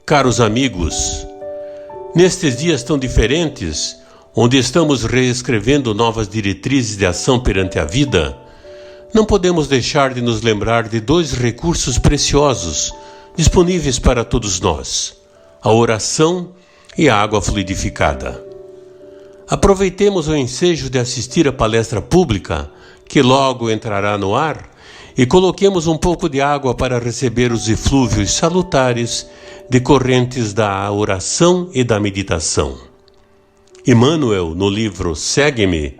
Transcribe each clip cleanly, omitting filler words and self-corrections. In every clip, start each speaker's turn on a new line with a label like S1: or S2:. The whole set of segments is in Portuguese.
S1: Caros amigos, nestes dias tão diferentes, onde estamos reescrevendo novas diretrizes de ação perante a vida, não podemos deixar de nos lembrar de dois recursos preciosos disponíveis para todos nós: a oração e a água fluidificada. Aproveitemos o ensejo de assistir à palestra pública, que logo entrará no ar, e coloquemos um pouco de água para receber os eflúvios salutares decorrentes da oração e da meditação. Emmanuel, no livro Segue-me,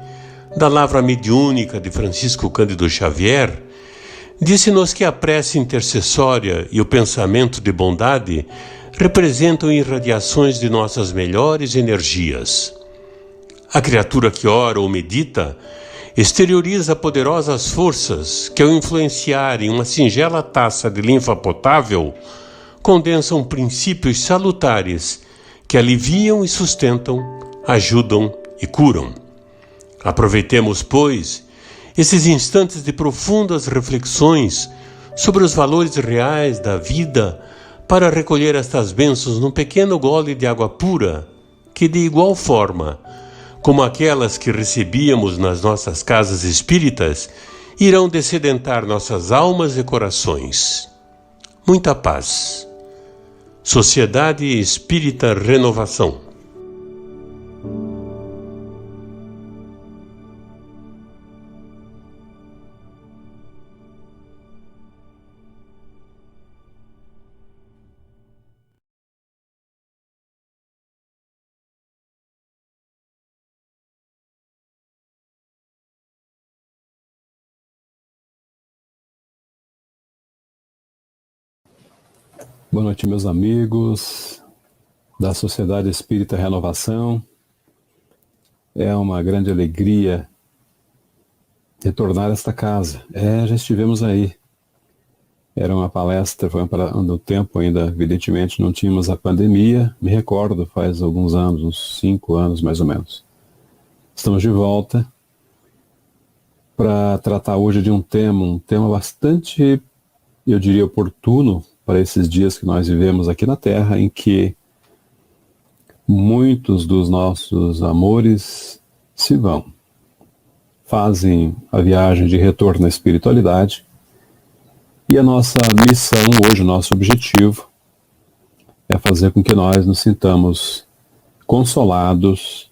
S1: da Lavra Mediúnica de Francisco Cândido Xavier, disse-nos que a prece intercessória e o pensamento de bondade representam irradiações de nossas melhores energias. A criatura que ora ou medita exterioriza poderosas forças que, ao influenciar em uma singela taça de linfa potável, condensam princípios salutares que aliviam e sustentam, ajudam e curam. Aproveitemos, pois, esses instantes de profundas reflexões sobre os valores reais da vida para recolher estas bênçãos num pequeno gole de água pura que, de igual forma como aquelas que recebíamos nas nossas casas espíritas, irão dessedentar nossas almas e corações. Muita paz. Sociedade Espírita Renovação.
S2: Boa noite, meus amigos da Sociedade Espírita Renovação. É uma grande alegria retornar a esta casa. Já estivemos aí. Era uma palestra, foi no tempo ainda, evidentemente, não tínhamos a pandemia. Me recordo, faz alguns anos, uns 5 anos mais ou menos. Estamos de volta para tratar hoje de um tema bastante, eu diria, oportuno para esses dias que nós vivemos aqui na Terra, em que muitos dos nossos amores se vão, fazem a viagem de retorno à espiritualidade, e a nossa missão hoje, o nosso objetivo, é fazer com que nós nos sintamos consolados,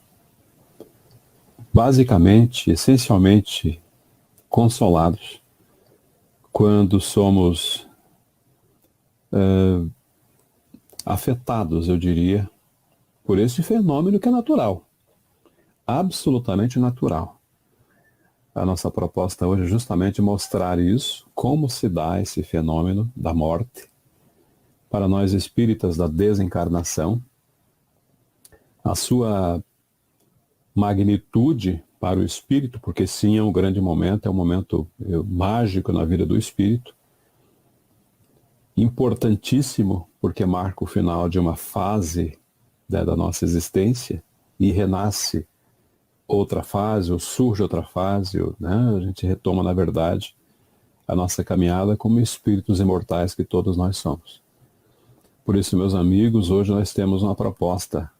S2: basicamente, essencialmente consolados, quando somos afetados, eu diria, por esse fenômeno que é natural, absolutamente natural. A nossa proposta hoje é justamente mostrar isso, como se dá esse fenômeno da morte, para nós espíritas da desencarnação, a sua magnitude para o espírito, porque sim, é um grande momento, é um momento mágico na vida do espírito, importantíssimo, porque marca o final de uma fase da nossa existência e renasce outra fase, ou surge outra fase, a gente retoma, na verdade, a nossa caminhada como espíritos imortais que todos nós somos. Por isso, meus amigos, hoje nós temos uma proposta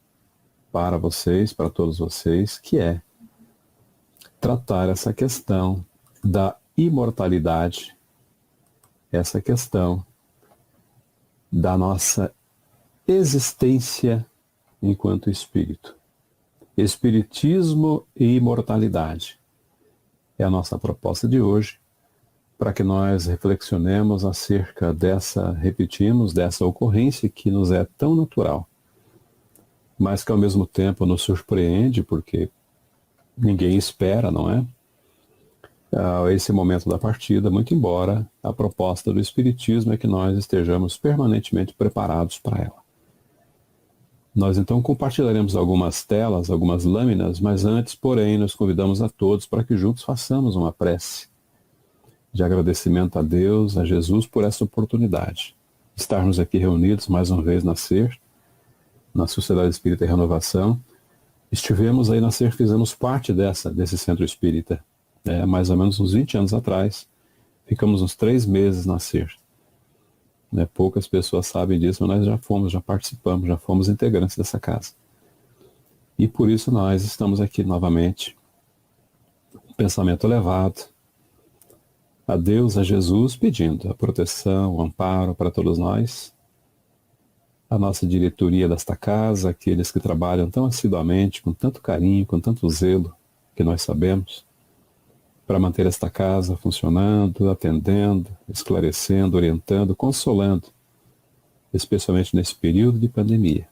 S2: para vocês, para todos vocês, que é tratar essa questão da imortalidade, essa questão da nossa existência enquanto espírito. Espiritismo e imortalidade é a nossa proposta de hoje, para que nós reflexionemos acerca dessa ocorrência que nos é tão natural, mas que ao mesmo tempo nos surpreende, porque ninguém espera, não é? Esse momento da partida, muito embora a proposta do Espiritismo é que nós estejamos permanentemente preparados para ela. Nós então compartilharemos algumas telas, algumas lâminas, mas antes, porém, nós convidamos a todos para que juntos façamos uma prece de agradecimento a Deus, a Jesus, por essa oportunidade de estarmos aqui reunidos mais uma vez na Sociedade Espírita e Renovação. Estivemos aí na SER, fizemos parte desse centro espírita, mais ou menos uns 20 anos atrás, Ficamos uns 3 meses nascer. Né? Poucas pessoas sabem disso, mas nós já participamos, já fomos integrantes dessa casa. E por isso nós estamos aqui novamente, um pensamento elevado, a Deus, a Jesus, pedindo a proteção, o amparo para todos nós, a nossa diretoria desta casa, aqueles que trabalham tão assiduamente, com tanto carinho, com tanto zelo, que nós sabemos, para manter esta casa funcionando, atendendo, esclarecendo, orientando, consolando, especialmente nesse período de pandemia.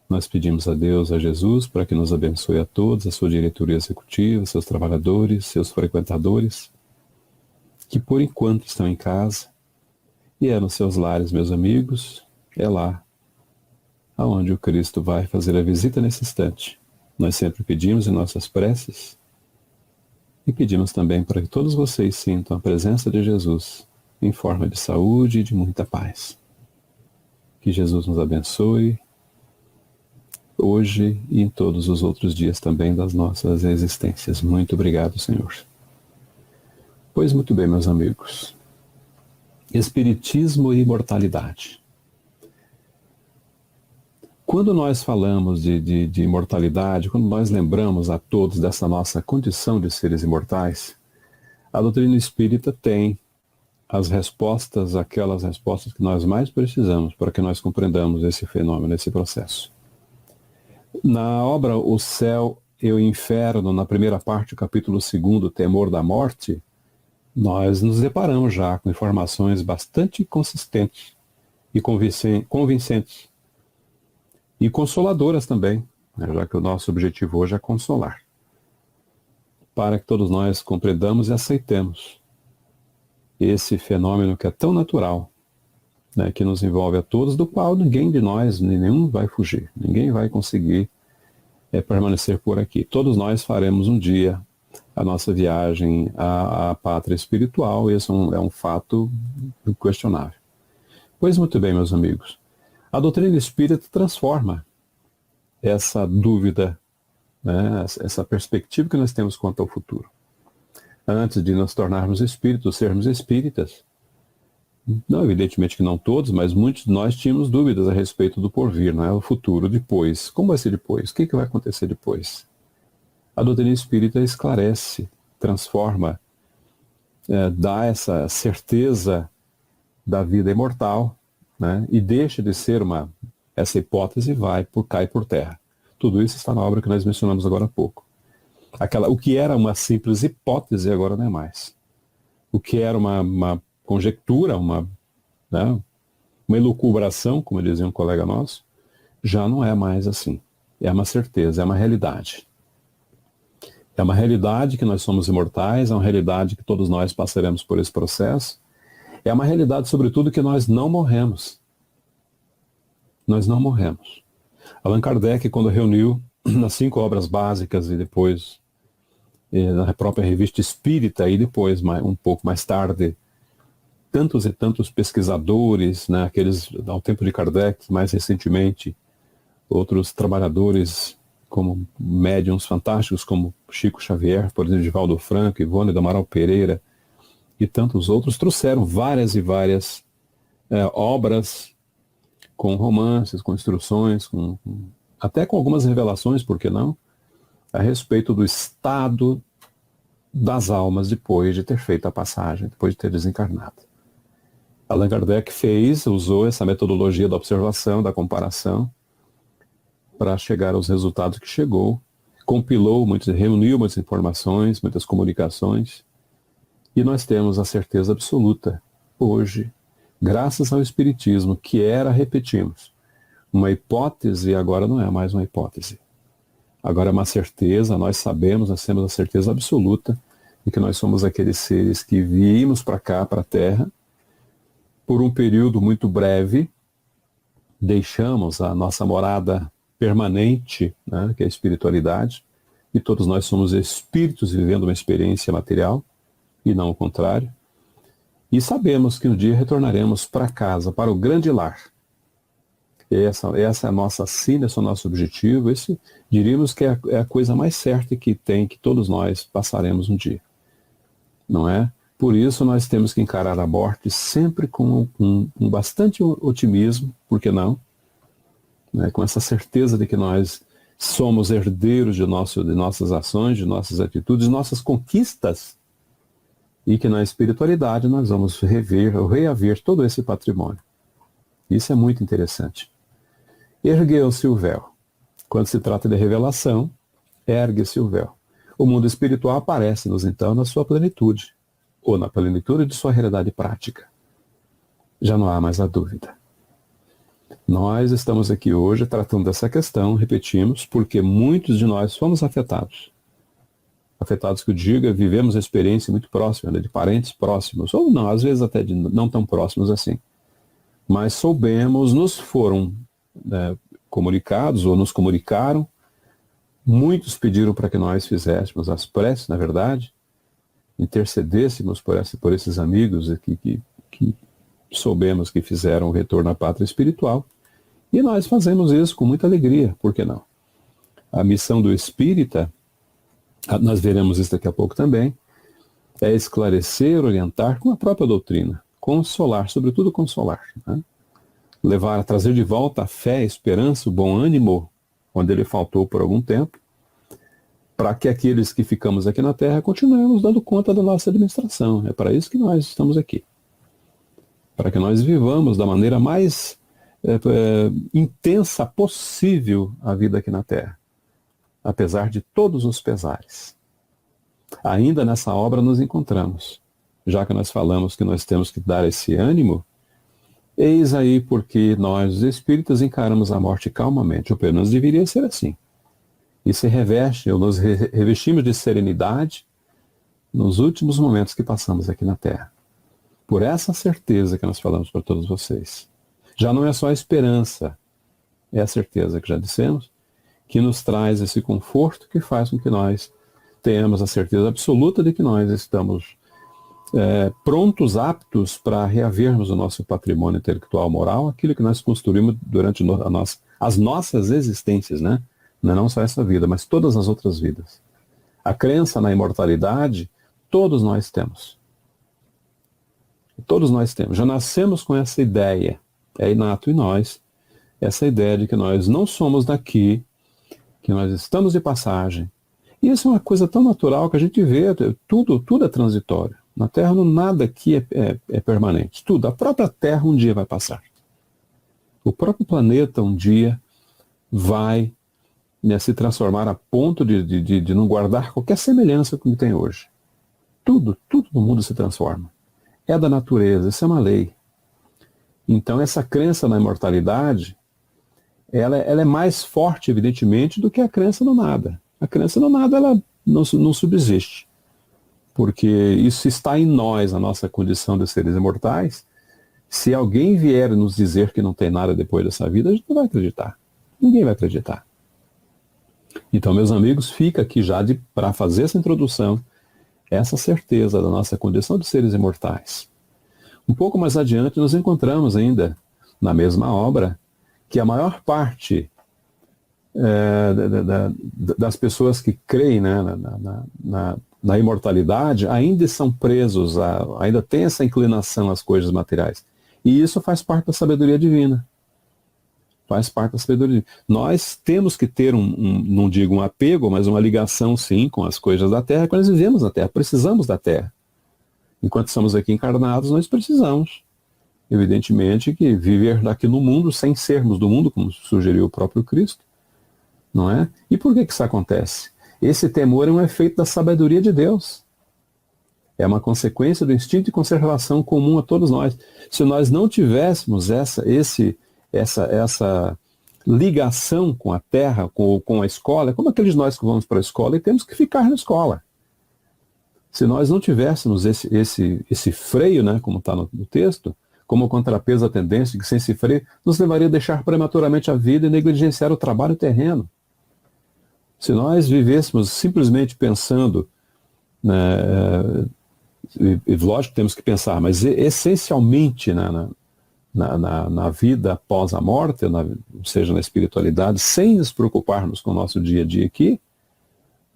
S2: Nós pedimos a Deus, a Jesus, para que nos abençoe a todos, a sua diretoria executiva, seus trabalhadores, seus frequentadores, que por enquanto estão em casa, e é nos seus lares, meus amigos, é lá aonde o Cristo vai fazer a visita nesse instante. Nós sempre pedimos em nossas preces, e pedimos também para que todos vocês sintam a presença de Jesus em forma de saúde e de muita paz. Que Jesus nos abençoe, hoje e em todos os outros dias também das nossas existências. Muito obrigado, Senhor. Pois muito bem, meus amigos. Espiritismo e imortalidade. Quando nós falamos de imortalidade, quando nós lembramos a todos dessa nossa condição de seres imortais, a doutrina espírita tem as respostas, aquelas respostas que nós mais precisamos para que nós compreendamos esse fenômeno, esse processo. Na obra O Céu e o Inferno, na primeira parte, capítulo 2, Temor da Morte, nós nos deparamos já com informações bastante consistentes e convincentes e consoladoras também, né, já que o nosso objetivo hoje é consolar, para que todos nós compreendamos e aceitemos esse fenômeno que é tão natural, né, que nos envolve a todos, do qual ninguém de nós, nenhum vai fugir, ninguém vai conseguir permanecer por aqui. Todos nós faremos um dia a nossa viagem à pátria espiritual, e esse é um fato inquestionável. Pois muito bem, meus amigos, a doutrina espírita transforma essa dúvida, né, essa perspectiva que nós temos quanto ao futuro. Antes de nos tornarmos espíritos, sermos espíritas, não, evidentemente que não todos, mas muitos de nós tínhamos dúvidas a respeito do porvir, não é? O futuro depois. Como vai ser depois? O que vai acontecer depois? A doutrina espírita esclarece, transforma, dá essa certeza da vida imortal, né? E deixa de ser essa hipótese cai por terra. Tudo isso está na obra que nós mencionamos agora há pouco. O que era uma simples hipótese agora não é mais. O que era uma conjectura, uma elucubração, como dizia um colega nosso, já não é mais assim. É uma certeza, é uma realidade. É uma realidade que nós somos imortais, é uma realidade que todos nós passaremos por esse processo. É uma realidade, sobretudo, que nós não morremos. Nós não morremos. Allan Kardec, quando reuniu nas 5 obras básicas e depois na própria Revista Espírita, e depois, um pouco mais tarde, tantos e tantos pesquisadores, né, aqueles ao tempo de Kardec, mais recentemente, outros trabalhadores como médiuns fantásticos, como Chico Xavier, por exemplo, Divaldo Franco, Ivone do Amaral Pereira, e tantos outros, trouxeram várias e várias obras com romances, com instruções, até com algumas revelações, por que não, a respeito do estado das almas depois de ter feito a passagem, depois de ter desencarnado. Allan Kardec usou essa metodologia da observação, da comparação, para chegar aos resultados que chegou, reuniu muitas informações, muitas comunicações, e nós temos a certeza absoluta, hoje, graças ao Espiritismo, que repetimos, uma hipótese, agora não é mais uma hipótese. Agora é uma certeza, nós temos a certeza absoluta de que nós somos aqueles seres que viemos para cá, para a Terra, por um período muito breve, deixamos a nossa morada permanente, né, que é a espiritualidade, e todos nós somos espíritos vivendo uma experiência material, e não o contrário, e sabemos que um dia retornaremos para casa, para o grande lar. Essa é a nossa sina, esse é o nosso objetivo, diríamos que é a coisa mais certa que todos nós passaremos um dia. Não é? Por isso nós temos que encarar a morte sempre com bastante otimismo, por que não? Né? Com essa certeza de que nós somos herdeiros de nossas ações, de nossas atitudes, de nossas conquistas, e que na espiritualidade nós vamos reaver todo esse patrimônio. Isso é muito interessante. Ergueu-se o véu. Quando se trata de revelação, ergue-se o véu. O mundo espiritual aparece-nos então na sua plenitude, ou na plenitude de sua realidade prática. Já não há mais a dúvida. Nós estamos aqui hoje tratando dessa questão, repetimos, porque muitos de nós fomos afetados. Afetados que eu diga, vivemos a experiência muito próxima, né, de parentes próximos, ou não, às vezes até de não tão próximos assim. Mas soubemos, nos foram comunicados, ou nos comunicaram, muitos pediram para que nós fizéssemos as preces, na verdade, intercedêssemos por esses amigos aqui que soubemos que fizeram o retorno à pátria espiritual. E nós fazemos isso com muita alegria, por que não? A missão do espírita, nós veremos isso daqui a pouco também, é esclarecer, orientar com a própria doutrina, consolar, sobretudo consolar, né? Levar, trazer de volta a fé, a esperança, o bom ânimo, onde ele faltou por algum tempo, para que aqueles que ficamos aqui na Terra continuemos dando conta da nossa administração. É para isso que nós estamos aqui. Para que nós vivamos da maneira mais intensa possível a vida aqui na Terra, apesar de todos os pesares. Ainda nessa obra nos encontramos, já que nós falamos que nós temos que dar esse ânimo, eis aí porque nós, os espíritas, encaramos a morte calmamente, ou pelo menos deveria ser assim. E se reveste, ou nos revestimos de serenidade nos últimos momentos que passamos aqui na Terra. Por essa certeza que nós falamos para todos vocês. Já não é só a esperança, é a certeza que já dissemos, que nos traz esse conforto que faz com que nós tenhamos a certeza absoluta de que nós estamos prontos, aptos para reavermos o nosso patrimônio intelectual moral, aquilo que nós construímos durante as nossas existências, né? Não só essa vida, mas todas as outras vidas. A crença na imortalidade, todos nós temos. Todos nós temos. Já nascemos com essa ideia. É inato em nós essa ideia de que nós não somos daqui, que nós estamos de passagem. E isso é uma coisa tão natural que a gente vê, tudo é transitório. Na Terra nada aqui é permanente. Tudo. A própria Terra um dia vai passar. O próprio planeta um dia vai se transformar a ponto de não guardar qualquer semelhança com o que tem hoje. Tudo no mundo se transforma. É da natureza, isso é uma lei. Então essa crença na imortalidade, ela é mais forte, evidentemente, do que a crença no nada. A crença no nada, ela não subsiste. Porque isso está em nós, a nossa condição de seres imortais. Se alguém vier nos dizer que não tem nada depois dessa vida, a gente não vai acreditar. Ninguém vai acreditar. Então, meus amigos, fica aqui já para fazer essa introdução, essa certeza da nossa condição de seres imortais. Um pouco mais adiante, nos encontramos ainda, na mesma obra, que a maior parte das pessoas que creem, né, na imortalidade ainda são presos, ainda tem essa inclinação às coisas materiais. E isso faz parte da sabedoria divina. Faz parte da sabedoria. Nós temos que ter não digo um apego, mas uma ligação sim com as coisas da Terra, quando nós vivemos na Terra, precisamos da Terra. Enquanto estamos aqui encarnados, nós precisamos. Evidentemente que viver daqui no mundo sem sermos do mundo, como sugeriu o próprio Cristo, não é? E por que isso acontece? Esse temor é um efeito da sabedoria de Deus. É uma consequência do instinto de conservação comum a todos nós. Se nós não tivéssemos essa ligação com a Terra, com a escola, é como aqueles nós que vamos para a escola e temos que ficar na escola. Se nós não tivéssemos esse freio, né, como está no texto, como contrapeso à tendência que sem esse freio nos levaria a deixar prematuramente a vida e negligenciar o trabalho terreno. Se nós vivêssemos simplesmente pensando, né, e lógico que temos que pensar, mas essencialmente na vida após a morte, ou seja, na espiritualidade, sem nos preocuparmos com o nosso dia a dia aqui,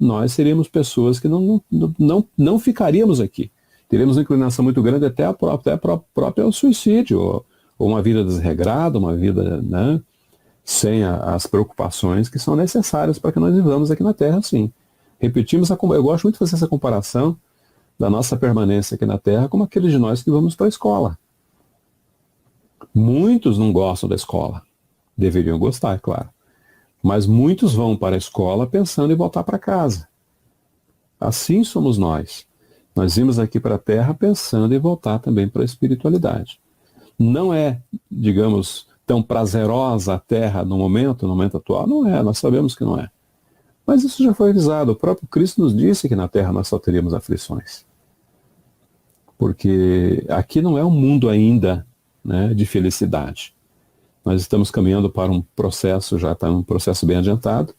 S2: nós seríamos pessoas que não ficaríamos aqui. teremos uma inclinação muito grande até a própria suicídio, ou uma vida desregrada, uma vida, né, sem as preocupações que são necessárias para que nós vivamos aqui na Terra, sim. Repetimos, eu gosto muito de fazer essa comparação da nossa permanência aqui na Terra como aqueles de nós que vamos para a escola. Muitos não gostam da escola. Deveriam gostar, é claro. Mas muitos vão para a escola pensando em voltar para casa. Assim somos nós. Nós vimos aqui para a Terra pensando em voltar também para a espiritualidade. Não é, digamos, tão prazerosa a Terra no momento atual? Não é, nós sabemos que não é. Mas isso já foi avisado. O próprio Cristo nos disse que na Terra nós só teríamos aflições. Porque aqui não é um mundo ainda, né, de felicidade. Nós estamos caminhando para um processo, já está um processo bem adiantado,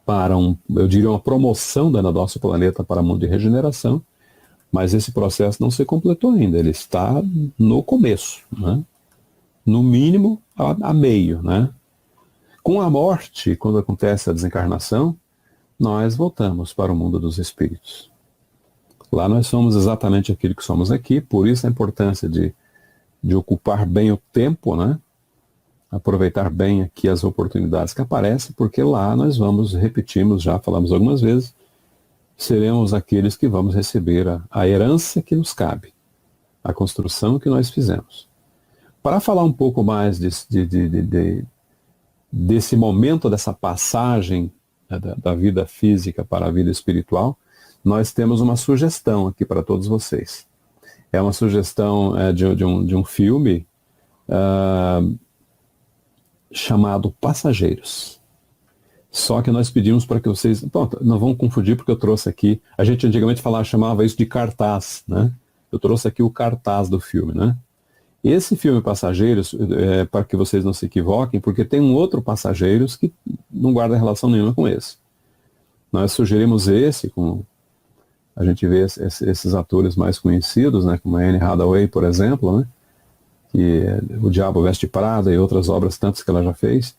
S2: para eu diria, uma promoção do nosso planeta para o mundo de regeneração, mas esse processo não se completou ainda, ele está no começo, né? No mínimo a meio, né? Com a morte, quando acontece a desencarnação, nós voltamos para o mundo dos espíritos. Lá nós somos exatamente aquilo que somos aqui, por isso a importância de ocupar bem o tempo, né? Aproveitar bem aqui as oportunidades que aparecem, porque lá nós vamos, repetimos, já falamos algumas vezes, seremos aqueles que vamos receber a herança que nos cabe, a construção que nós fizemos. Para falar um pouco mais desse momento, dessa passagem, né, da vida física para a vida espiritual, nós temos uma sugestão aqui para todos vocês. É uma sugestão de um filme chamado Passageiros. Só que nós pedimos para que vocês... Pronto, não vão confundir porque eu trouxe aqui... A gente antigamente chamava isso de cartaz, né? Eu trouxe aqui o cartaz do filme, né? Esse filme Passageiros, para que vocês não se equivoquem, porque tem um outro Passageiros que não guarda relação nenhuma com esse. Nós sugerimos esse, a gente vê esses atores mais conhecidos, né? Como a Anne Hathaway, por exemplo, né? Que O Diabo Veste Prada e outras obras tantas que ela já fez,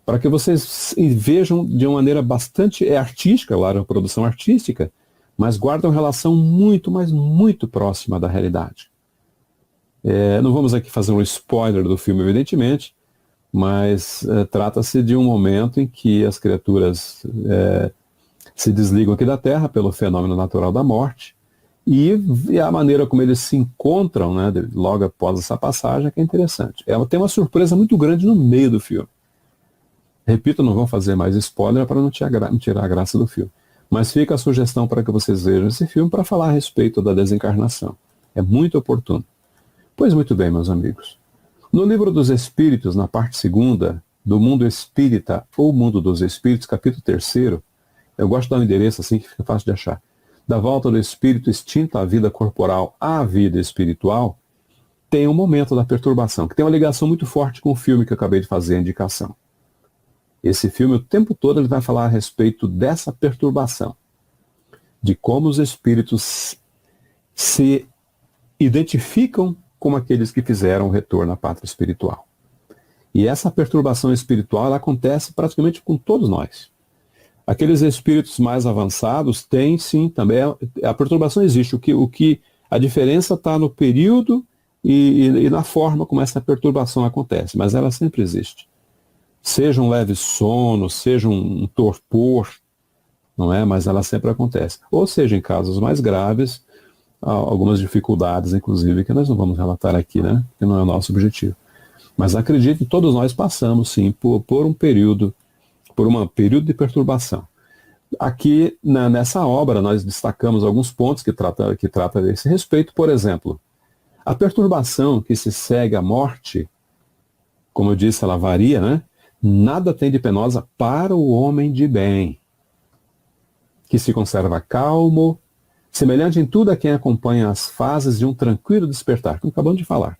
S2: para que vocês vejam de uma maneira bastante artística, claro, uma produção artística, mas guardam relação muito, mas muito próxima da realidade. Não vamos aqui fazer um spoiler do filme, evidentemente, mas trata-se de um momento em que as criaturas se desligam aqui da Terra pelo fenômeno natural da morte, e a maneira como eles se encontram, né, logo após essa passagem, é que é interessante. Ela tem uma surpresa muito grande no meio do filme. Repito, não vou fazer mais spoiler para não tirar a graça do filme. Mas fica a sugestão para que vocês vejam esse filme para falar a respeito da desencarnação. É muito oportuno. Pois muito bem, meus amigos. No Livro dos Espíritos, na parte 2ª, do Mundo Espírita ou Mundo dos Espíritos, capítulo 3º, eu gosto de dar um endereço assim que fica fácil de achar. Da volta do espírito extinto à vida corporal à vida espiritual, tem um momento da perturbação, que tem uma ligação muito forte com o filme que eu acabei de fazer a indicação. Esse filme, o tempo todo, ele vai falar a respeito dessa perturbação, de como os espíritos se identificam como aqueles que fizeram o retorno à pátria espiritual. E essa perturbação espiritual, ela acontece praticamente com todos nós. Aqueles espíritos mais avançados têm, sim, também, a perturbação existe. A diferença está no período e na forma como essa perturbação acontece, mas ela sempre existe. Seja um leve sono, seja um torpor, não é? Mas ela sempre acontece. Ou seja, em casos mais graves, algumas dificuldades, inclusive, que nós não vamos relatar aqui, né? Que não é o nosso objetivo. Mas acredito que todos nós passamos, sim, por um período de perturbação. Aqui, nessa obra, nós destacamos alguns pontos que trata desse respeito. Por exemplo, a perturbação que se segue à morte, como eu disse, ela varia, né? Nada tem de penosa para o homem de bem, que se conserva calmo, semelhante em tudo a quem acompanha as fases de um tranquilo despertar, como acabamos de falar.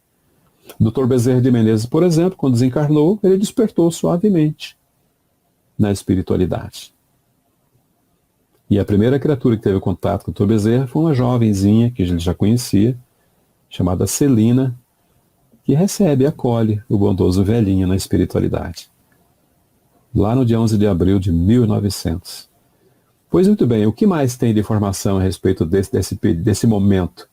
S2: Dr. Bezerra de Menezes, por exemplo, quando desencarnou, ele despertou suavemente na espiritualidade. E a primeira criatura que teve contato com o Dr. Bezerra foi uma jovenzinha que ele já conhecia, chamada Celina, que recebe e acolhe o bondoso velhinho na espiritualidade. Lá no dia 11 de abril de 1900. Pois muito bem, o que mais tem de informação a respeito desse momento?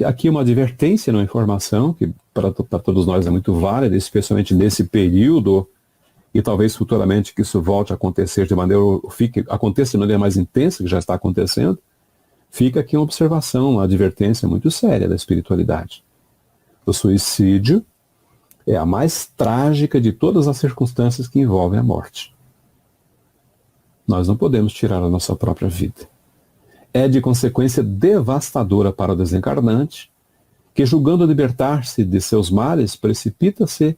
S2: Aqui uma advertência, uma informação que para todos nós é muito válida, especialmente nesse período, e talvez futuramente que isso volte a acontecer aconteça de maneira mais intensa, que já está acontecendo. Fica aqui uma observação, uma advertência muito séria da espiritualidade. O suicídio é a mais trágica de todas as circunstâncias que envolvem a morte. Nós não podemos tirar a nossa própria vida. É de consequência devastadora para o desencarnante, que julgando libertar-se de seus males, precipita-se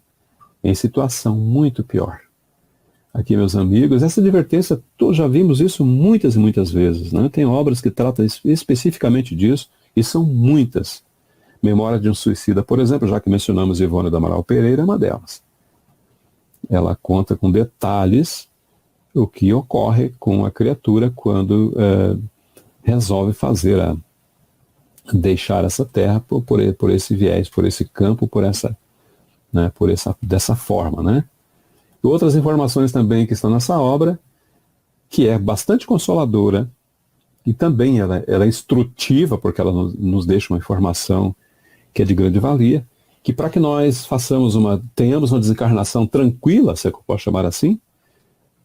S2: em situação muito pior. Aqui, meus amigos, essa advertência, já vimos isso muitas e muitas vezes, né? Tem obras que tratam especificamente disso, e são muitas. Memória de um Suicida, por exemplo, já que mencionamos Ivone do Amaral Pereira, é uma delas. Ela conta com detalhes o que ocorre com a criatura quando resolve deixar essa terra por esse viés, por esse campo, dessa forma, né? E outras informações também que estão nessa obra, que é bastante consoladora, e também ela é instrutiva, porque ela nos deixa uma informação que é de grande valia, que para que nós tenhamos uma desencarnação tranquila, se é que eu posso chamar assim,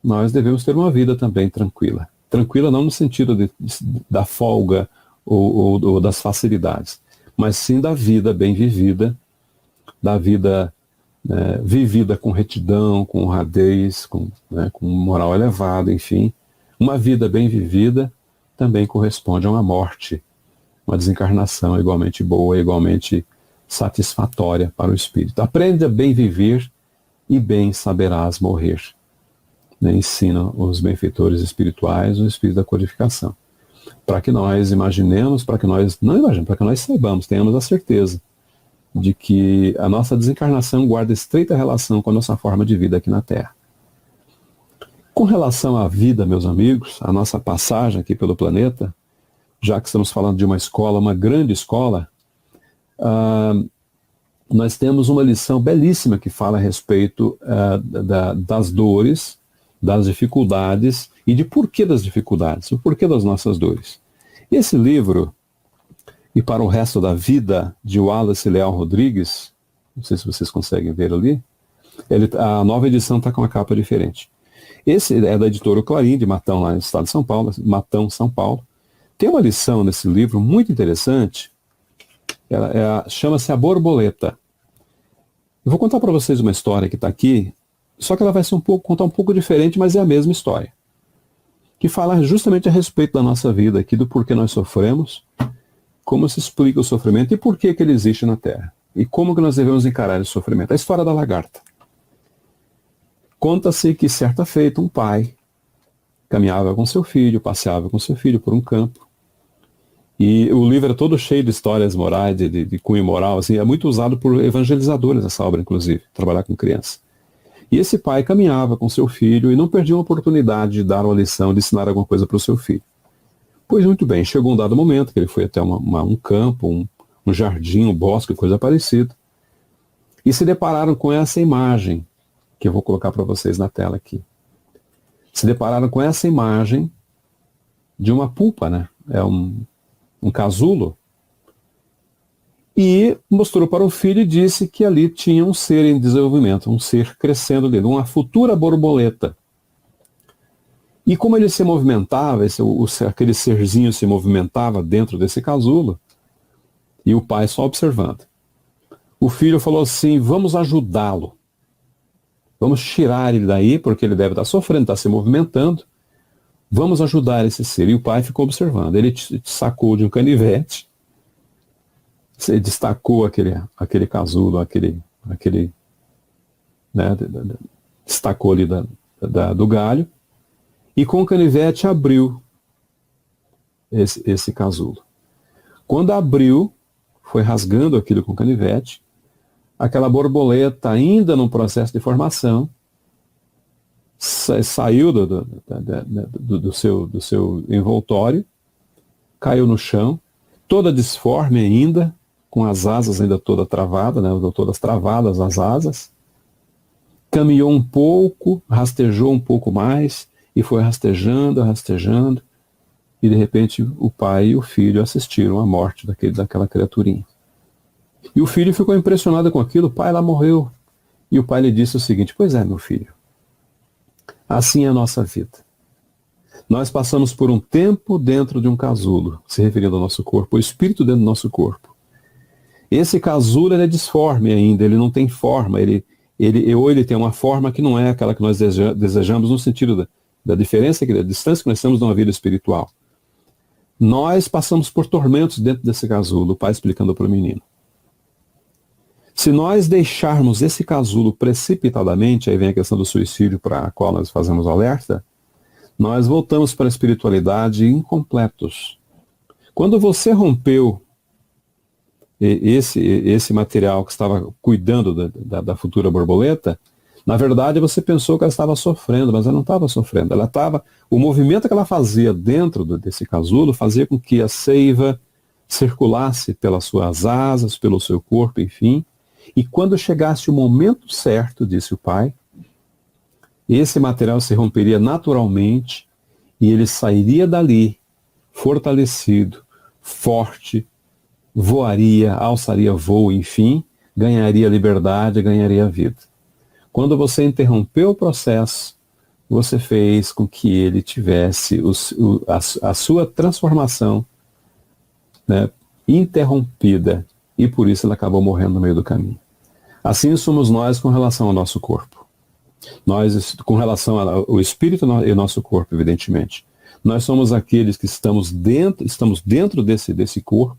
S2: nós devemos ter uma vida também tranquila. Tranquila não no sentido da folga ou das facilidades, mas sim da vida bem vivida, da vida vivida com retidão, com honradez, com moral elevada, enfim. Uma vida bem vivida também corresponde a uma morte, uma desencarnação igualmente boa, igualmente satisfatória para o espírito. Aprende a bem viver e bem saberás morrer. Ensina os benfeitores espirituais o espírito da codificação. Para que nós imaginemos, para que nós saibamos, tenhamos a certeza de que a nossa desencarnação guarda estreita relação com a nossa forma de vida aqui na Terra. Com relação à vida, meus amigos, a nossa passagem aqui pelo planeta, já que estamos falando de uma escola, uma grande escola, nós temos uma lição belíssima que fala a respeito das dores, das dificuldades e de porquê das dificuldades, o porquê das nossas dores. Esse livro, E para o Resto da Vida, de Wallace Leal Rodrigues, não sei se vocês conseguem ver ali, a nova edição está com uma capa diferente. Esse é da editora Clarim, de Matão, lá no estado de São Paulo, Matão, São Paulo. Tem uma lição nesse livro muito interessante, chama-se A Borboleta. Eu vou contar para vocês uma história que está aqui, só que ela vai ser contar um pouco diferente, mas é a mesma história. Que fala justamente a respeito da nossa vida aqui, do porquê nós sofremos, como se explica o sofrimento e por que ele existe na Terra. E como que nós devemos encarar esse sofrimento. A história da lagarta. Conta-se que, certa feita, um pai caminhava com seu filho, passeava com seu filho por um campo. E o livro é todo cheio de histórias morais, de cunho moral, assim, é muito usado por evangelizadores essa obra, inclusive, trabalhar com criança. E esse pai caminhava com seu filho e não perdia uma oportunidade de dar uma lição, de ensinar alguma coisa para o seu filho. Pois muito bem, chegou um dado momento que ele foi até um campo, um jardim, um bosque, coisa parecida, e se depararam com essa imagem, que eu vou colocar para vocês na tela aqui. Se depararam com essa imagem de uma pupa, né? É um casulo, e mostrou para o filho e disse que ali tinha um ser em desenvolvimento, um ser crescendo dele, uma futura borboleta. E como ele se movimentava, aquele serzinho se movimentava dentro desse casulo, e o pai só observando. O filho falou assim, vamos ajudá-lo. Vamos tirar ele daí, porque ele deve estar sofrendo, está se movimentando. Vamos ajudar esse ser. E o pai ficou observando. Ele sacou de um canivete, destacou aquele casulo, destacou ali do galho, e com o canivete abriu esse casulo. Quando abriu, foi rasgando aquilo com o canivete, aquela borboleta, ainda num processo de formação, saiu do seu envoltório, caiu no chão, toda disforme ainda, com as asas ainda toda travada, né, todas travadas as asas, caminhou um pouco, rastejou um pouco mais, e foi rastejando, rastejando, e de repente o pai e o filho assistiram à morte daquela criaturinha. E o filho ficou impressionado com aquilo, o pai lá morreu. E o pai lhe disse o seguinte: pois é, meu filho, assim é a nossa vida. Nós passamos por um tempo dentro de um casulo, se referindo ao nosso corpo, o espírito dentro do nosso corpo. Esse casulo é disforme ainda, ele não tem forma, ou ele tem uma forma que não é aquela que nós desejamos, no sentido da diferença, da distância que nós temos de uma vida espiritual. Nós passamos por tormentos dentro desse casulo, o pai explicando para o menino. Se nós deixarmos esse casulo precipitadamente, aí vem a questão do suicídio para a qual nós fazemos alerta, nós voltamos para a espiritualidade incompletos. Quando você rompeu esse material que estava cuidando da futura borboleta, na verdade você pensou que ela estava sofrendo, mas ela não estava sofrendo. O movimento que ela fazia dentro desse casulo fazia com que a seiva circulasse pelas suas asas, pelo seu corpo, enfim. E quando chegasse o momento certo, disse o pai, esse material se romperia naturalmente e ele sairia dali fortalecido, forte, voaria, alçaria voo, enfim, ganharia liberdade, ganharia vida. Quando você interrompeu o processo, você fez com que ele tivesse a sua transformação, né, interrompida, e por isso ele acabou morrendo no meio do caminho. Assim somos nós com relação ao nosso corpo. Nós, com relação ao espírito e ao nosso corpo, evidentemente. Nós somos aqueles que estamos dentro desse corpo,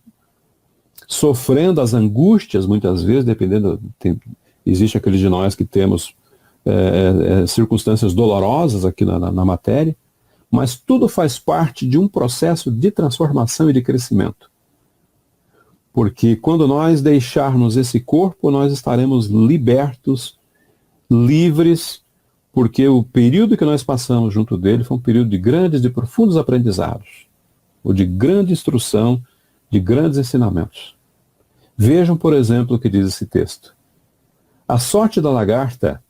S2: sofrendo as angústias, muitas vezes, dependendo... Existe aqueles de nós que temos circunstâncias dolorosas aqui na matéria, mas tudo faz parte de um processo de transformação e de crescimento. Porque quando nós deixarmos esse corpo, nós estaremos libertos, livres, porque o período que nós passamos junto dele foi um período de grandes e profundos aprendizados, ou de grande instrução, de grandes ensinamentos. Vejam, por exemplo, o que diz esse texto. A sorte da lagarta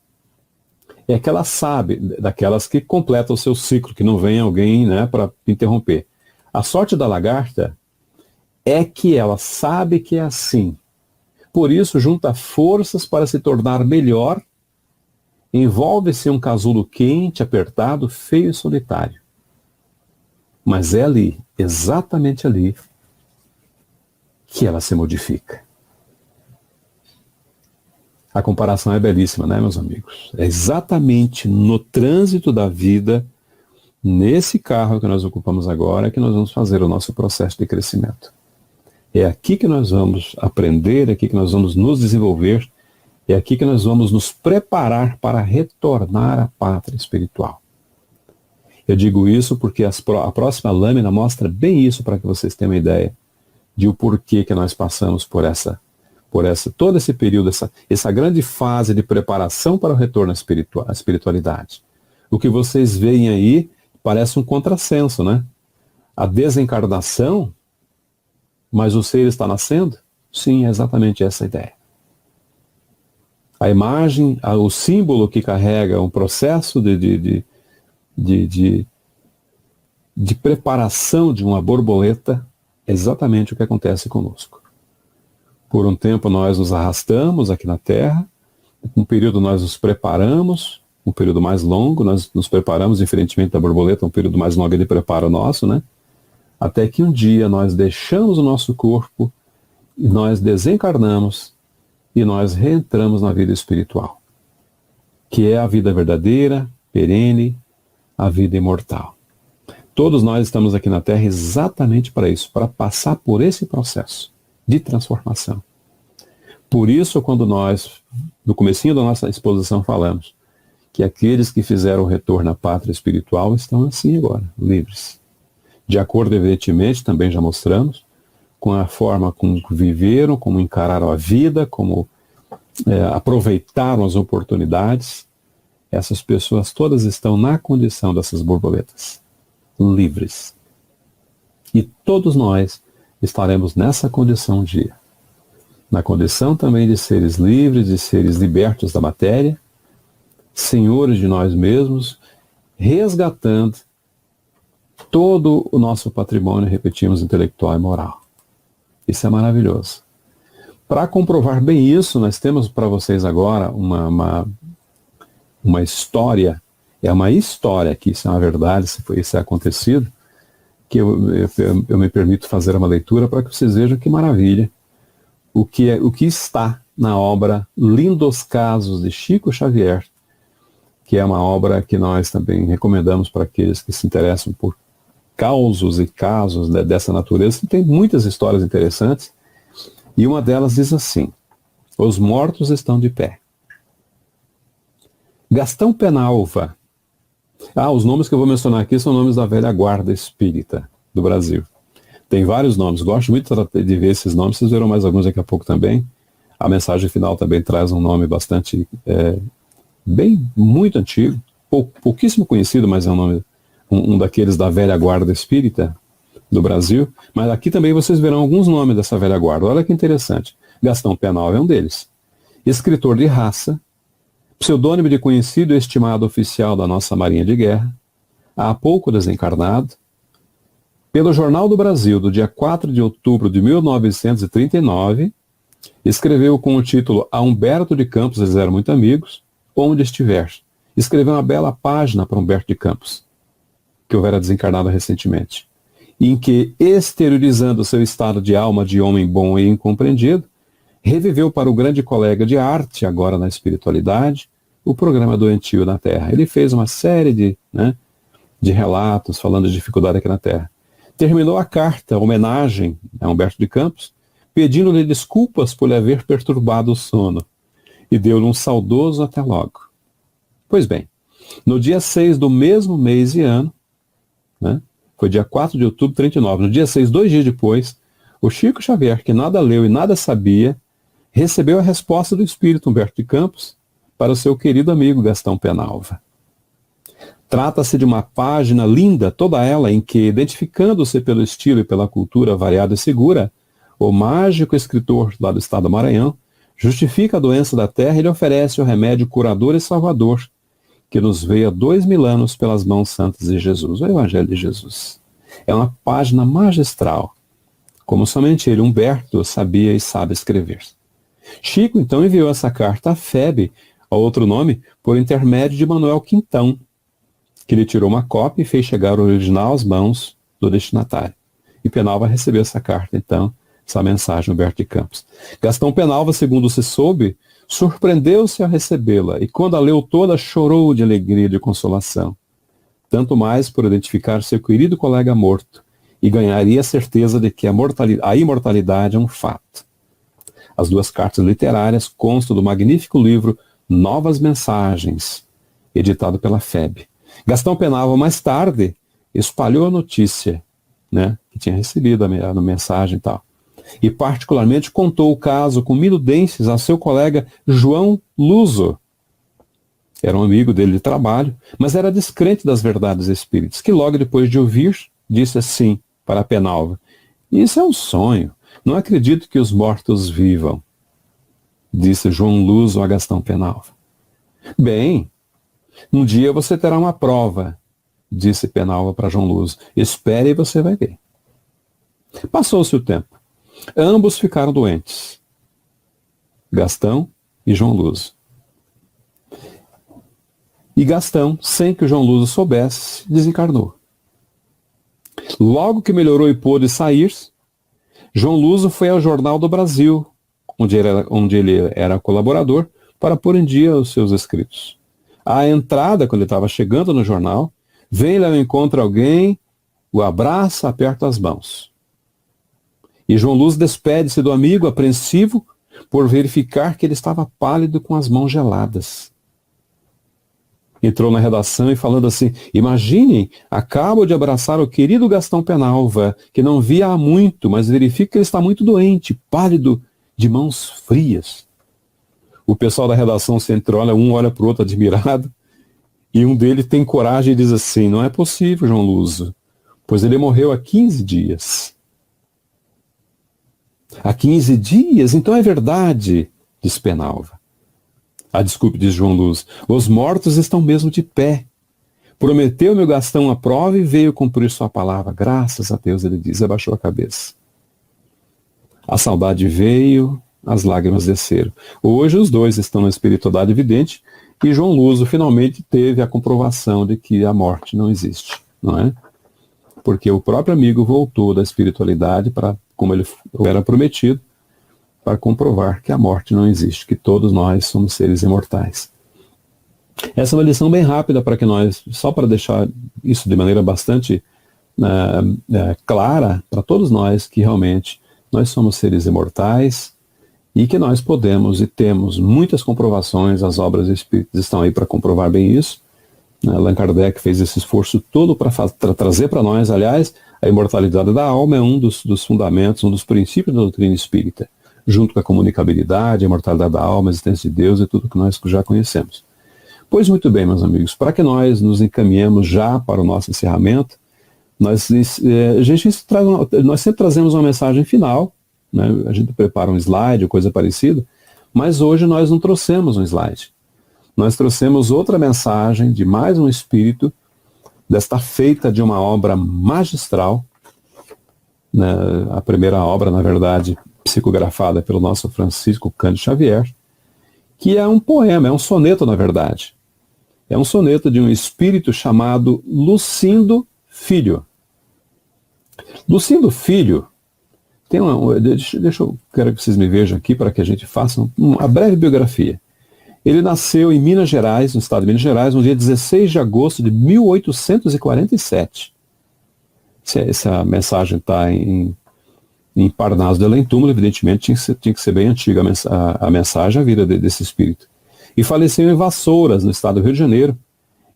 S2: é que ela sabe, daquelas que completam o seu ciclo, que não vem alguém, né, para interromper. A sorte da lagarta é que ela sabe que é assim. Por isso, junta forças para se tornar melhor, envolve-se em um casulo quente, apertado, feio e solitário. Mas é ali, exatamente ali, que ela se modifica. A comparação é belíssima, né, meus amigos? É exatamente no trânsito da vida, nesse carro que nós ocupamos agora, que nós vamos fazer o nosso processo de crescimento. É aqui que nós vamos aprender, é aqui que nós vamos nos desenvolver, é aqui que nós vamos nos preparar para retornar à pátria espiritual. Eu digo isso porque a próxima lâmina mostra bem isso, para que vocês tenham uma ideia de o porquê que nós passamos por todo esse período, essa grande fase de preparação para o retorno à espiritualidade. O que vocês veem aí parece um contrassenso, né? A desencarnação, mas o ser está nascendo? Sim, é exatamente essa a ideia. A imagem, o símbolo que carrega um processo de preparação de uma borboleta é exatamente o que acontece conosco. Por um tempo nós nos arrastamos aqui na Terra, um período nós nos preparamos, um período mais longo, nós nos preparamos, diferentemente da borboleta, um período mais longo de preparo nosso, né? Até que um dia nós deixamos o nosso corpo e nós desencarnamos e nós reentramos na vida espiritual, que é a vida verdadeira, perene, a vida imortal. Todos nós estamos aqui na Terra exatamente para isso, para passar por esse processo de transformação. Por isso, quando nós, no comecinho da nossa exposição, falamos que aqueles que fizeram o retorno à pátria espiritual estão assim agora, livres. De acordo, evidentemente, também já mostramos, com a forma como viveram, como encararam a vida, como aproveitaram as oportunidades. Essas pessoas todas estão na condição dessas borboletas, livres. E todos nós estaremos nessa condição um dia. Na condição também de seres livres, de seres libertos da matéria, senhores de nós mesmos, resgatando todo o nosso patrimônio, repetimos, intelectual e moral. Isso é maravilhoso. Para comprovar bem isso, nós temos para vocês agora uma história, é uma história que isso é uma verdade, isso é acontecido, que eu me permito fazer uma leitura para que vocês vejam que maravilha o que está na obra Lindos Casos de Chico Xavier, que é uma obra que nós também recomendamos para aqueles que se interessam por causos e casos dessa natureza. Tem muitas histórias interessantes, e uma delas diz assim: os mortos estão de pé. Gastão Penalva. Os nomes que eu vou mencionar aqui são nomes da velha guarda espírita do Brasil. Tem vários nomes, gosto muito de ver esses nomes, vocês verão mais alguns daqui a pouco também. A mensagem final também traz um nome bastante, muito antigo, pouquíssimo conhecido, mas é um nome, um daqueles da velha guarda espírita do Brasil. Mas aqui também vocês verão alguns nomes dessa velha guarda. Olha que interessante. Gastão Penalva é um deles. Escritor de raça, pseudônimo de conhecido e estimado oficial da nossa Marinha de Guerra, há pouco desencarnado, pelo Jornal do Brasil, do dia 4 de outubro de 1939, escreveu com o título A Humberto de Campos, eles eram muito amigos, Onde Estiver. Escreveu uma bela página para Humberto de Campos, que houvera desencarnado recentemente, em que, exteriorizando seu estado de alma de homem bom e incompreendido, reviveu para o grande colega de arte, agora na espiritualidade, o programa doentio na Terra. Ele fez uma série de relatos falando de dificuldade aqui na Terra. Terminou a carta, homenagem a Humberto de Campos, pedindo-lhe desculpas por lhe haver perturbado o sono, e deu-lhe um saudoso até logo. Pois bem, no dia 6 do mesmo mês e ano, foi dia 4 de outubro de 39, no dia 6, 2 dias depois, o Chico Xavier, que nada leu e nada sabia, recebeu a resposta do espírito Humberto de Campos para o seu querido amigo Gastão Penalva. Trata-se de uma página linda, toda ela, em que, identificando-se pelo estilo e pela cultura variada e segura, o mágico escritor lá do estado do Maranhão justifica a doença da terra e lhe oferece o remédio curador e salvador que nos veio há 2000 anos pelas mãos santas de Jesus, o Evangelho de Jesus. É uma página magistral, como somente ele, Humberto, sabia e sabe escrever. Chico, então, enviou essa carta a Febe, a outro nome, por intermédio de Manuel Quintão, que lhe tirou uma cópia e fez chegar o original às mãos do destinatário. E Penalva recebeu essa carta, então, essa mensagem, Humberto de Campos. Gastão Penalva, segundo se soube, surpreendeu-se ao recebê-la, e quando a leu toda, chorou de alegria e de consolação. Tanto mais por identificar seu querido colega morto, e ganharia a certeza de que a imortalidade é um fato. As duas cartas literárias constam do magnífico livro Novas Mensagens, editado pela Febe. Gastão Penalva, mais tarde, espalhou a notícia, que tinha recebido a mensagem e tal. E particularmente contou o caso com minudências a seu colega João Luso. Era um amigo dele de trabalho, mas era descrente das verdades espíritas, que logo depois de ouvir, disse assim para Penalva: isso é um sonho, não acredito que os mortos vivam, disse João Luso a Gastão Penalva. Bem, um dia você terá uma prova, disse Penalva para João Luso. Espere e você vai ver. Passou-se o tempo. Ambos ficaram doentes, Gastão e João Luso. E Gastão, sem que o João Luso soubesse, desencarnou. Logo que melhorou e pôde sair, João Luso foi ao Jornal do Brasil, onde ele era colaborador, para pôr em dia os seus escritos. À entrada, quando ele estava chegando no jornal, vem-lhe ao encontro alguém, o abraça, aperta as mãos. E João Luso despede-se do amigo, apreensivo, por verificar que ele estava pálido com as mãos geladas. Entrou na redação e falando assim: imaginem, acabo de abraçar o querido Gastão Penalva, que não via há muito, mas verifico que ele está muito doente, pálido, de mãos frias. O pessoal da redação se entreolha, um olha para o outro admirado, e um deles tem coragem e diz assim: não é possível, João Luso, pois ele morreu há 15 dias. Há 15 dias? Então é verdade, diz Penalva. Desculpe, diz João Luso, os mortos estão mesmo de pé, Prometeu-me o Gastão a prova e veio cumprir sua palavra. Graças a Deus, ele diz, abaixou a cabeça. A saudade veio, as lágrimas desceram. Hoje os dois estão na espiritualidade evidente e João Luso finalmente teve a comprovação de que a morte não existe, não é? Porque o próprio amigo voltou da espiritualidade para, como ele era prometido, para comprovar que a morte não existe, que todos nós somos seres imortais. Essa é uma lição bem rápida para que nós, só para deixar isso de maneira bastante clara para todos nós, que realmente nós somos seres imortais e que nós podemos e temos muitas comprovações, as obras espíritas estão aí para comprovar bem isso. Allan Kardec fez esse esforço todo para trazer para nós, aliás, a imortalidade da alma é um dos fundamentos, um dos princípios da doutrina espírita, junto com a comunicabilidade, a imortalidade da alma, a existência de Deus e tudo que nós já conhecemos. Pois muito bem, meus amigos, para que nós nos encaminhemos já para o nosso encerramento, nós sempre trazemos uma mensagem final, né? A gente prepara um slide ou coisa parecida, mas hoje nós não trouxemos um slide. Nós trouxemos outra mensagem de mais um espírito, desta feita de uma obra magistral, né? A primeira obra, na verdade, psicografada pelo nosso Francisco Cândido Xavier, que é um poema, é um soneto, na verdade. É um soneto de um espírito chamado Lucindo Filho. Lucindo Filho tem quero que vocês me vejam aqui para que a gente faça uma breve biografia. Ele nasceu em Minas Gerais, no estado de Minas Gerais, no dia 16 de agosto de 1847. Essa mensagem está em Parnaso de Além-Túmulo, evidentemente tinha que ser bem antiga a mensagem, a vida desse espírito. E faleceu em Vassouras, no estado do Rio de Janeiro,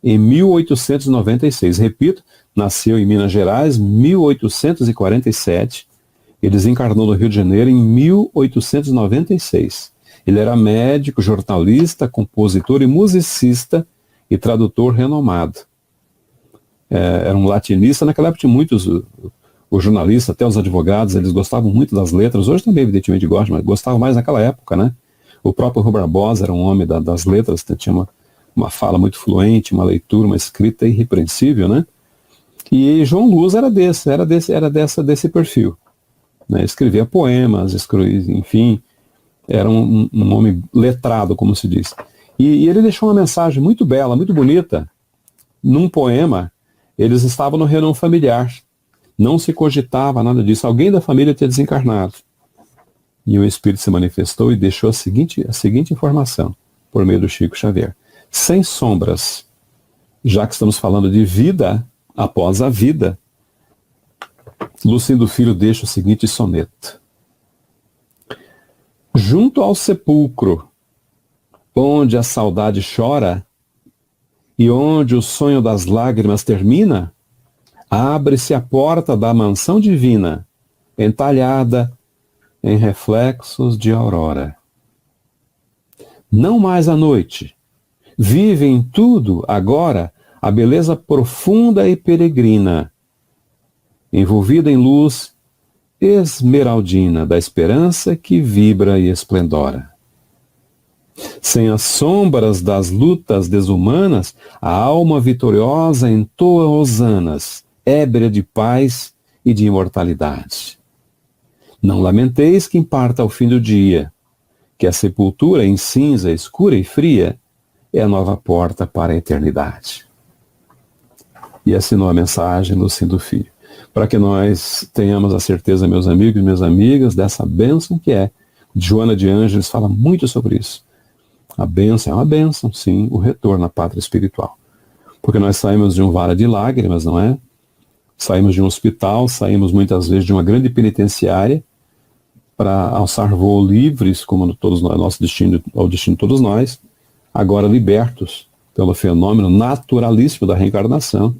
S2: em 1896. Repito, nasceu em Minas Gerais, 1847. Ele desencarnou no Rio de Janeiro em 1896. Ele era médico, jornalista, compositor e musicista e tradutor renomado. Era um latinista. Naquela época tinha muitos, os jornalistas, até os advogados, eles gostavam muito das letras. Hoje também, evidentemente, gostam, mas gostavam mais naquela época, né? O próprio Rui Barbosa era um homem das letras, tinha uma fala muito fluente, uma leitura, uma escrita irrepreensível, né? E João Luz era desse perfil. Né? Escrevia poemas, enfim, era um homem letrado, como se diz. E ele deixou uma mensagem muito bela, muito bonita. Num poema, eles estavam no reunião familiar. Não se cogitava nada disso. Alguém da família tinha desencarnado. E o Espírito se manifestou e deixou a seguinte informação, por meio do Chico Xavier. Sem sombras, já que estamos falando de vida após a vida, Lucindo Filho deixa o seguinte soneto. Junto ao sepulcro, onde a saudade chora e onde o sonho das lágrimas termina, abre-se a porta da mansão divina, entalhada em reflexos de aurora. Não mais à noite, vive em tudo agora a beleza profunda e peregrina, envolvida em luz esmeraldina da esperança que vibra e esplendora. Sem as sombras das lutas desumanas, a alma vitoriosa entoa hosanas, ébria de paz e de imortalidade. Não lamenteis quem parta ao fim do dia, que a sepultura em cinza escura e fria é a nova porta para a eternidade. E assinou a mensagem Lucindo Filho, para que nós tenhamos a certeza, meus amigos e minhas amigas, dessa bênção que é. Joana de Ângeles fala muito sobre isso. A bênção é uma bênção, sim, o retorno à pátria espiritual. Porque nós saímos de um vale de lágrimas, não é? Saímos de um hospital, saímos muitas vezes de uma grande penitenciária para alçar voo livres, como todos nós, nosso destino, ao destino de todos nós, agora libertos pelo fenômeno naturalíssimo da reencarnação,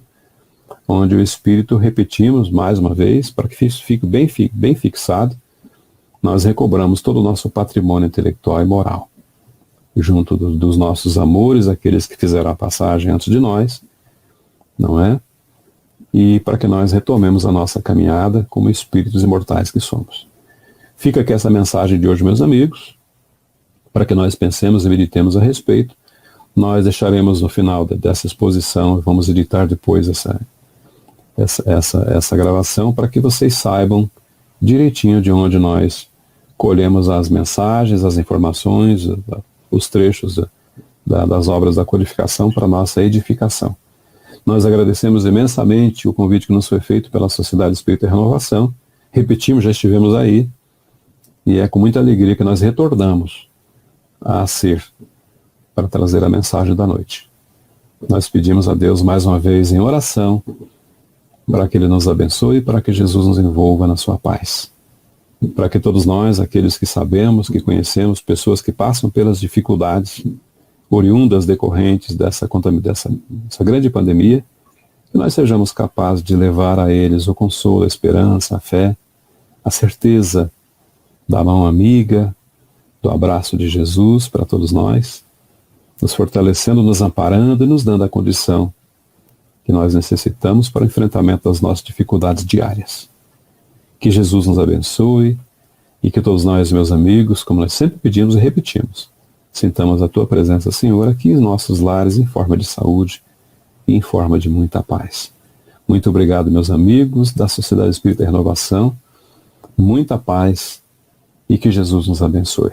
S2: onde o espírito, repetimos mais uma vez, para que isso fique bem fixado, nós recobramos todo o nosso patrimônio intelectual e moral, junto dos nossos amores, aqueles que fizeram a passagem antes de nós, não é? E para que nós retomemos a nossa caminhada como espíritos imortais que somos. Fica aqui essa mensagem de hoje, meus amigos, para que nós pensemos e meditemos a respeito nós deixaremos no final dessa exposição, vamos editar depois essa gravação para que vocês saibam direitinho de onde nós colhemos as mensagens, as informações, os trechos das obras da codificação para nossa edificação. Nós agradecemos imensamente o convite que nos foi feito pela Sociedade Espírita e Renovação. Repetimos, já estivemos aí, e é com muita alegria que nós retornamos a ser para trazer a mensagem da noite. Nós pedimos a Deus mais uma vez em oração para que Ele nos abençoe e para que Jesus nos envolva na sua paz. Para que todos nós, aqueles que sabemos, que conhecemos, pessoas que passam pelas dificuldades oriundas decorrentes dessa grande pandemia, que nós sejamos capazes de levar a eles o consolo, a esperança, a fé, a certeza da mão amiga, do abraço de Jesus para todos nós, nos fortalecendo, nos amparando e nos dando a condição que nós necessitamos para o enfrentamento das nossas dificuldades diárias. Que Jesus nos abençoe e que todos nós, meus amigos, como nós sempre pedimos e repetimos, sintamos a Tua presença, Senhor, aqui em nossos lares em forma de saúde e em forma de muita paz. Muito obrigado, meus amigos da Sociedade Espírita e Renovação, muita paz e que Jesus nos abençoe.